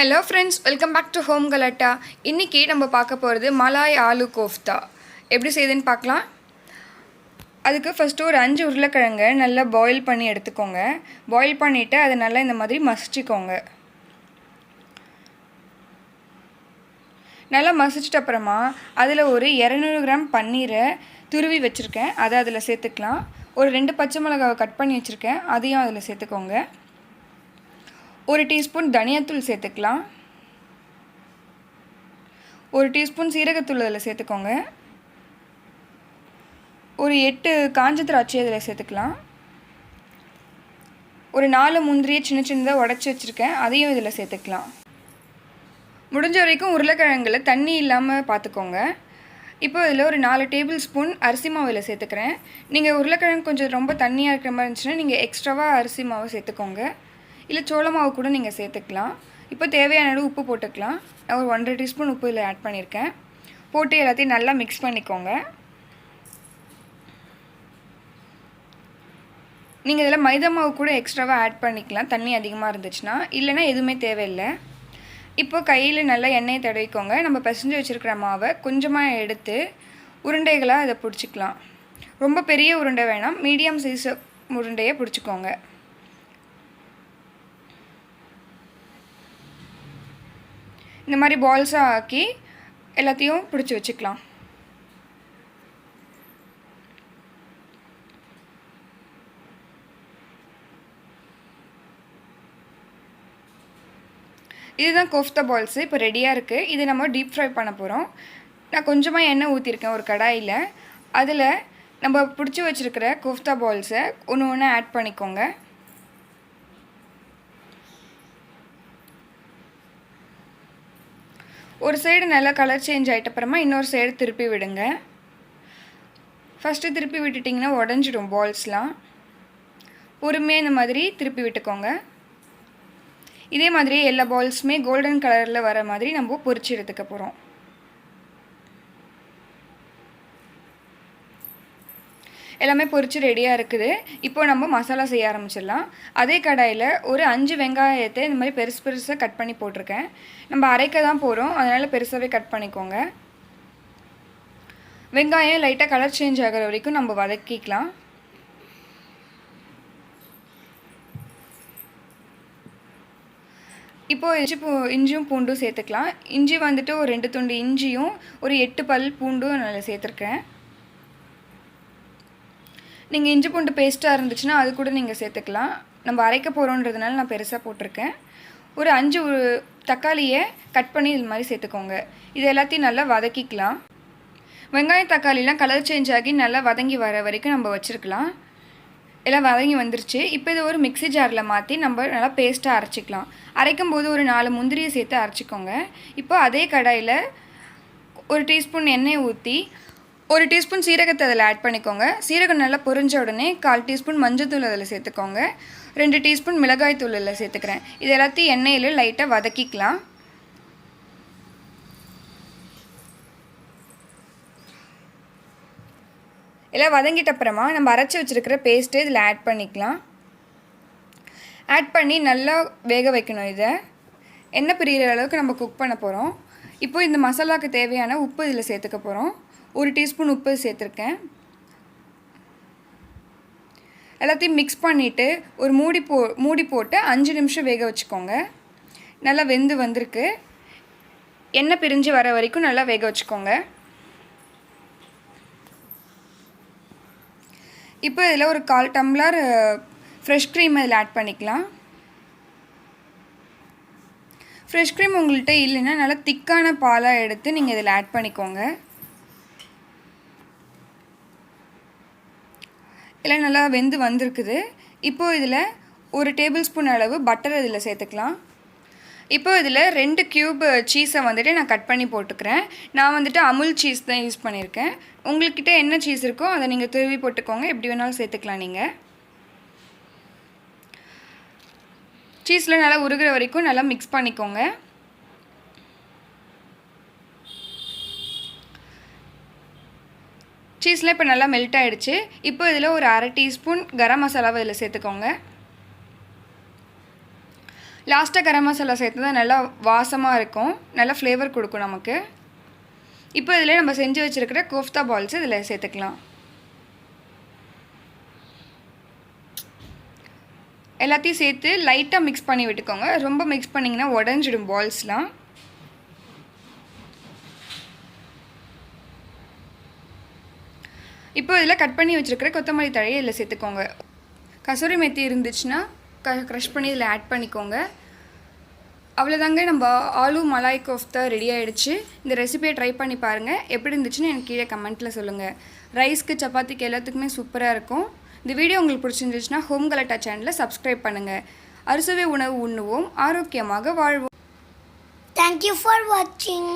Hello friends, welcome back to Home Galata. இன்னைக்கு நம்ம பார்க்க போகிறது மலாய் ஆலு கோஃப்தா எப்படி செய்யுதுன்னு பார்க்கலாம். அதுக்கு ஃபஸ்ட்டு ஒரு 5 உருளைக்கிழங்கை நல்லா பாயில் பண்ணி எடுத்துக்கோங்க. பாயில் பண்ணிவிட்டு அதை நல்லா இந்த மாதிரி மசிச்சுக்கோங்க. நல்லா மசிச்சிட்ட அப்புறமா அதில் ஒரு 200 கிராம் பன்னீரை துருவி வச்சுருக்கேன், அதை அதில் சேர்த்துக்கலாம். ஒரு 2 பச்சை மிளகாவை கட் பண்ணி வச்சுருக்கேன், அதையும் அதில் சேர்த்துக்கோங்க. ஒரு டீஸ்பூன் தனியாத்தூள் சேர்த்துக்கலாம். ஒரு டீஸ்பூன் சீரகத்தூள் அதில் சேர்த்துக்கோங்க. ஒரு 8 காஞ்ச திராட்சை அதில் சேர்த்துக்கலாம். ஒரு 4 முந்திரியை சின்ன சின்னதாக உடச்சி வச்சுருக்கேன், அதையும் இதில் சேர்த்துக்கலாம். முடிஞ்ச வரைக்கும் உருளைக்கிழங்குல தண்ணி இல்லாமல் பார்த்துக்கோங்க. இப்போ இதில் ஒரு 4 டேபிள் ஸ்பூன் அரிசி மாவு இதில் சேர்த்துக்கிறேன். நீங்கள் உருளைக்கிழங்கு கொஞ்சம் ரொம்ப தண்ணியாக இருக்கிற மாதிரி இருந்துச்சுன்னா நீங்கள் எக்ஸ்ட்ராவாக அரிசி மாவு சேர்த்துக்கோங்க, இல்லை சோள மாவு கூட நீங்கள் சேர்த்துக்கலாம். இப்போ தேவையான அளவு உப்பு போட்டுக்கலாம். நான் ஒரு 1.5 டீஸ்பூன் உப்பு இதில் ஆட் பண்ணியிருக்கேன். போட்டு எல்லாத்தையும் நல்லா மிக்ஸ் பண்ணிக்கோங்க. நீங்கள் இதில் மைதா மாவு கூட எக்ஸ்ட்ராவாக ஆட் பண்ணிக்கலாம், தண்ணி அதிகமாக இருந்துச்சுன்னா. இல்லைனா எதுவுமே தேவையில்லை. இப்போ கையில் நல்லா எண்ணெயை தடவிக்கோங்க. நம்ம பிசைஞ்சு வச்சுருக்கிற மாவை கொஞ்சமாக எடுத்து உருண்டைகளாக அதை பிடிச்சிக்கலாம். ரொம்ப பெரிய உருண்டை வேணாம், மீடியம் சைஸ் உருண்டையை பிடிச்சிக்கோங்க. இந்த மாதிரி பால்ஸாக ஆக்கி எல்லாத்தையும் பிடிச்சி வச்சுக்கலாம். இதுதான் கோஃப்தா பால்ஸு. இப்போ ரெடியாக இருக்குது. இது நம்ம டீப் ஃப்ரை பண்ண போகிறோம். நான் கொஞ்சமாக எண்ணெய் ஊற்றிருக்கேன் ஒரு கடாயில். அதில் நம்ம பிடிச்சி வச்சுருக்கிற கோஃப்தா பால்ஸை ஒன்று ஒன்று ஆட் பண்ணிக்கோங்க. ஒரு சைடு நல்லா கலர் சேஞ்ச் ஆகிட்ட அப்புறமா இன்னொரு சைடு திருப்பி விடுங்க. ஃபஸ்ட்டு திருப்பி விட்டுட்டிங்கன்னா உடஞ்சிடும் பால்ஸ்லாம். பொறுமையாக இந்த மாதிரி திருப்பி விட்டுக்கோங்க. இதே மாதிரி எல்லா பால்ஸுமே கோல்டன் கலரில் வர மாதிரி நம்ம பொரிச்சு எடுத்துக்க போகிறோம். எல்லாமே பொரிச்சு ரெடியாக இருக்குது. இப்போ நம்ம மசாலா செய்ய ஆரம்பிச்சிடலாம். அதே கடாயில் ஒரு 5 வெங்காயத்தை இந்த மாதிரி பெருசு பெருசாக கட் பண்ணி போட்டிருக்கேன். நம்ம அரைக்க தான் போகிறோம், அதனால் பெருசாகவே கட் பண்ணிக்கோங்க. வெங்காயம் லைட்டாக கலர் சேஞ்ச் ஆகிற வரைக்கும் நம்ம வதக்கிக்கலாம். இப்போது இஞ்சியும் பூண்டும் சேர்த்துக்கலாம். இஞ்சி வந்துட்டு ஒரு 2 துண்டு இஞ்சியும் ஒரு 8 பல் பூண்டும் நல்லா சேர்த்துருக்கேன். நீங்கள் இஞ்சி பூண்டு பேஸ்ட்டாக இருந்துச்சுன்னா அது கூட நீங்கள் சேர்த்துக்கலாம். நம்ம அரைக்க போகிறோன்றதுனால நான் பெருசாக போட்டிருக்கேன். ஒரு 5 தக்காளியை கட் பண்ணி இது மாதிரி சேர்த்துக்கோங்க. இது எல்லாத்தையும் நல்லா வதக்கிக்கலாம். வெங்காயம் தக்காளிலாம் கலர் சேஞ்ச் ஆகி நல்லா வதங்கி வர வரைக்கும் நம்ம வச்சுருக்கலாம். எல்லாம் வதங்கி வந்துருச்சு. இப்போ இது ஒரு மிக்ஸி ஜாரில் மாற்றி நம்ம நல்லா பேஸ்ட்டாக அரைச்சிக்கலாம். அரைக்கும் போது ஒரு 4 முந்திரியை சேர்த்து அரைச்சிக்கோங்க. இப்போ அதே கடாயில் ஒரு டீஸ்பூன் எண்ணெய் ஊற்றி ஒரு டீஸ்பூன் சீரகத்தை அதில் ஆட் பண்ணிக்கோங்க. சீரகம் நல்லா பொரிஞ்ச உடனே 1/4 டீஸ்பூன் மஞ்சள்தூள் அதில் சேர்த்துக்கோங்க. 2 டீஸ்பூன் மிளகாய் தூள் அதில் சேர்த்துக்கிறேன். இது எல்லாத்தையும் எண்ணெயில் லைட்டாக வதக்கிக்கலாம். எல்லாம் வதங்கிட்ட அப்புறமா நம்ம அரைச்சி வச்சுருக்கிற பேஸ்ட்டு இதில் ஆட் பண்ணிக்கலாம். ஆட் பண்ணி நல்லா வேக வைக்கணும். இதை எண்ணெய் பிரிகிற அளவுக்கு நம்ம குக் பண்ண போகிறோம். இப்போது இந்த மசாலாவுக்கு தேவையான உப்பு இதில் சேர்த்துக்க போகிறோம். ஒரு டீஸ்பூன் உப்பு சேர்த்துருக்கேன். எல்லாத்தையும் மிக்ஸ் பண்ணிவிட்டு ஒரு மூடி போட்டு 5 நிமிஷம் வேக வச்சுக்கோங்க. நல்லா வெந்து வந்திருக்கு. எண்ணெய் பிரிஞ்சு வர வரைக்கும் நல்லா வேக வச்சுக்கோங்க. இப்போ இதில் ஒரு 1/4 டம்ளர் ஃப்ரெஷ் க்ரீம் இதில் ஆட் பண்ணிக்கலாம். ஃப்ரெஷ் க்ரீம் உங்கள்கிட்ட இல்லைன்னா நல்லா திக்கான பாலாக எடுத்து நீங்கள் இதில் ஆட் பண்ணிக்கோங்க. எல்லாம் நல்லா வெந்து வந்திருக்குது. இப்போது இதில் ஒரு டேபிள் ஸ்பூன் அளவு பட்டர் இதில் சேர்த்துக்கலாம். இப்போ இதில் 2 க்யூப் சீஸை வந்துட்டு நான் கட் பண்ணி போட்டுக்கிறேன். நான் வந்துட்டு அமுல் சீஸ் தான் யூஸ் பண்ணியிருக்கேன். உங்கள்கிட்ட என்ன சீஸ் இருக்கோ அதை நீங்கள் துருவி போட்டுக்கோங்க, எப்படி வேணாலும் சேர்த்துக்கலாம். நீங்கள் சீஸில் நல்லா உருகிற வரைக்கும் நல்லா மிக்ஸ் பண்ணிக்கோங்க. சீஸ்லாம் இப்போ நல்லா மெல்ட் ஆகிடுச்சு. இப்போ இதில் ஒரு 1/2 டீஸ்பூன் கரம் மசாலாவை இதில் சேர்த்துக்கோங்க. லாஸ்ட்டாக கரம் மசாலா சேர்த்து தான் நல்லா வாசமாக இருக்கும், நல்லா ஃப்ளேவர் கொடுக்கும் நமக்கு. இப்போ இதில் நம்ம செஞ்சு வச்சுருக்கிற கோஃப்தா பால்ஸ் இதில் சேர்த்துக்கலாம். எல்லாத்தையும் சேர்த்து லைட்டாக மிக்ஸ் பண்ணி விட்டுக்கோங்க. ரொம்ப மிக்ஸ் பண்ணிங்கன்னா உடஞ்சிடும் பால்ஸ்லாம். இப்போ இதில் கட் பண்ணி வச்சுருக்கிற கொத்தமல்லி தழையை இதில் சேர்த்துக்கோங்க. கசூரி மெத்தி இருந்துச்சுன்னா க்ரஷ் பண்ணி இதில் ஆட் பண்ணிக்கோங்க. அவ்வளோதாங்க, நம்ம ஆலு மலாய் கோஃப்தா ரெடி ஆகிடுச்சு. இந்த ரெசிபியை ட்ரை பண்ணி பாருங்கள். எப்படி இருந்துச்சுன்னு எனக்கு கீழே கமெண்ட்டில் சொல்லுங்கள். ரைஸ்க்கு சப்பாத்திக்கு எல்லாத்துக்குமே சூப்பராக இருக்கும். இந்த வீடியோ உங்களுக்கு பிடிச்சிருந்துச்சுன்னா ஹோம் கலட்டா சேனலை சப்ஸ்கிரைப் பண்ணுங்கள். அறுசுவை உணவு உண்ணுவோம், ஆரோக்கியமாக வாழ்வோம். Thank you for watching.